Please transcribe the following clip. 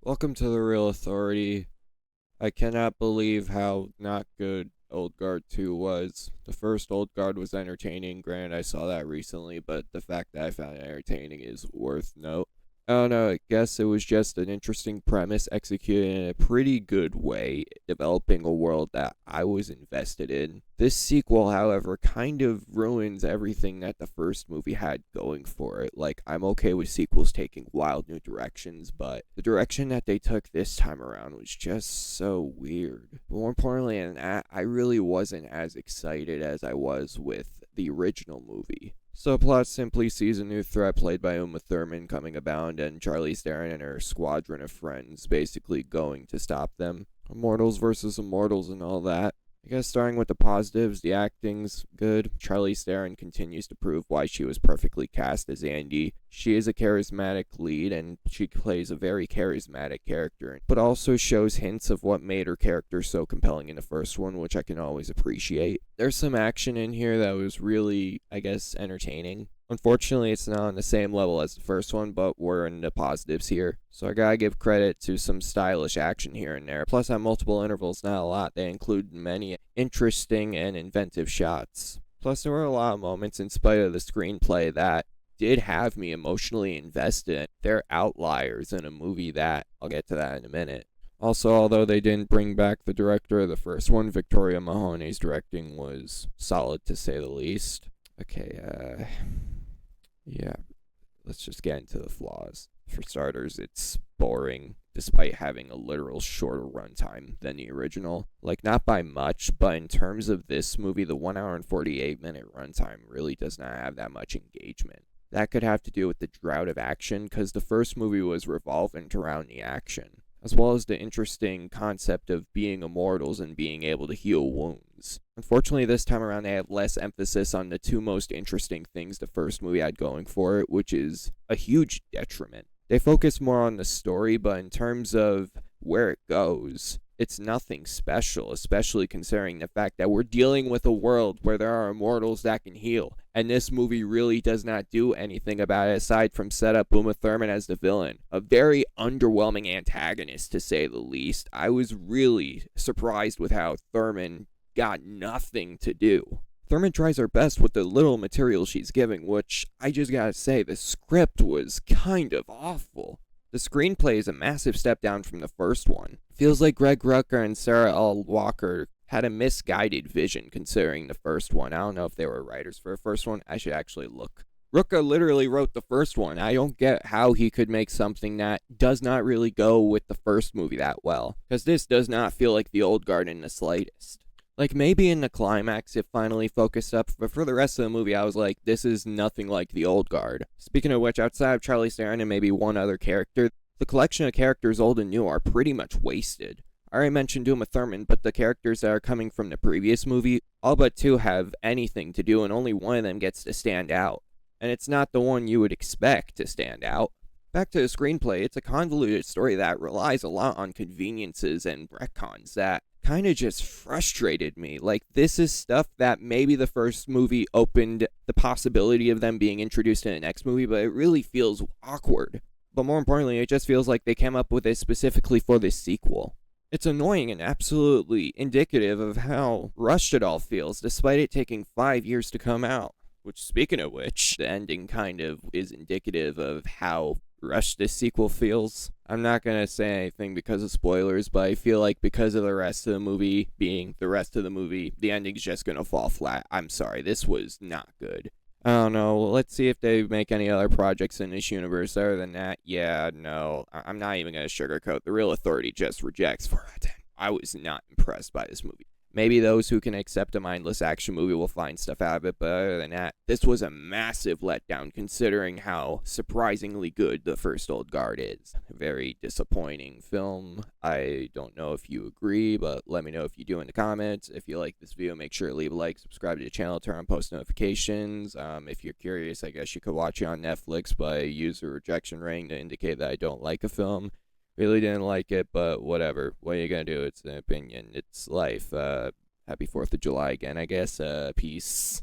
Welcome to the Real Authority. I cannot believe how not good Old Guard 2 was. The first Old Guard was entertaining, granted I saw that recently, but the fact that I found it entertaining is worth note. I don't know, I guess it was just an interesting premise executed in a pretty good way, developing a world that I was invested in. This sequel, however, kind of ruins everything that the first movie had going for it. Like, I'm okay with sequels taking wild new directions, but the direction that they took this time around was just so weird. But more importantly than that, I really wasn't as excited as I was with the original movie. So plot simply sees a new threat played by Uma Thurman coming abound, and Charlize Theron and her squadron of friends basically going to stop them. Immortals versus immortals and all that. I guess starting with the positives, the acting's good. Charlize Theron continues to prove why she was perfectly cast as Andy. She is a charismatic lead, and she plays a very charismatic character, but also shows hints of what made her character so compelling in the first one, which I can always appreciate. There's some action in here that was really, I guess, entertaining. Unfortunately, it's not on the same level as the first one, but we're in the positives here. So I gotta give credit to some stylish action here and there. Plus, at multiple intervals, not a lot. They include many interesting and inventive shots. Plus, there were a lot of moments, in spite of the screenplay, that did have me emotionally invested. They're outliers in a movie that, I'll get to that in a minute. Also, although they didn't bring back the director of the first one, Victoria Mahoney's directing was solid to say the least. Okay, yeah, let's just get into the flaws. For starters, it's boring, despite having a literal shorter runtime than the original. Like, not by much, but in terms of this movie, the 1 hour and 48-minute runtime really does not have that much engagement. That could have to do with the drought of action, because the first movie was revolving around the action, as well as the interesting concept of being immortals and being able to heal wounds. Unfortunately, this time around they have less emphasis on the two most interesting things the first movie had going for it, which is a huge detriment. They focus more on the story, but in terms of where it goes, it's nothing special, especially considering the fact that we're dealing with a world where there are immortals that can heal, and this movie really does not do anything about it aside from set up Uma Thurman as the villain. A very underwhelming antagonist, to say the least. I was really surprised with how Thurman got nothing to do. Thurman tries her best with the little material she's giving, which, I just gotta say, the script was kind of awful. The screenplay is a massive step down from the first one. Feels like Greg Rucka and Sarah L. Walker had a misguided vision considering the first one. I don't know if they were writers for the first one. I should actually look. Rucka literally wrote the first one. I don't get how he could make something that does not really go with the first movie that well, because this does not feel like the old guard in the slightest. Like, maybe in the climax it finally focused up, but for the rest of the movie I was like, this is nothing like the old guard. Speaking of which, outside of Charlize Theron and maybe one other character, the collection of characters old and new are pretty much wasted. I already mentioned Uma Thurman, but the characters that are coming from the previous movie, all but two have anything to do and only one of them gets to stand out. And it's not the one you would expect to stand out. Back to the screenplay, it's a convoluted story that relies a lot on conveniences and retcons that kind of just frustrated me. Like, this is stuff that maybe the first movie opened the possibility of them being introduced in the next movie, but it really feels awkward. But more importantly, it just feels like they came up with it specifically for this sequel. It's annoying and absolutely indicative of how rushed it all feels, despite it taking 5 years to come out. Which, speaking of which, the ending kind of is indicative of how rushed this sequel feels. I'm not gonna say anything because of spoilers, but I feel like because of the rest of the movie being the rest of the movie, the ending's just gonna fall flat. I'm sorry, this was not good. I don't know, let's see if they make any other projects in this universe. Other than that, yeah, no, I'm not even gonna sugarcoat. The Real Authority just rejects 4 out of 10. I was not impressed by this movie. Maybe those who can accept a mindless action movie will find stuff out of it, but other than that, this was a massive letdown considering how surprisingly good the first Old Guard is. A very disappointing film. I don't know if you agree, but let me know if you do in the comments. If you like this video, make sure to leave a like, subscribe to the channel, turn on post notifications. If you're curious, I guess you could watch it on Netflix, but I use a rejection rating to indicate that I don't like a film. Really didn't like it, but whatever. What are you gonna do? It's an opinion. It's life. Happy 4th of July again, I guess. Peace.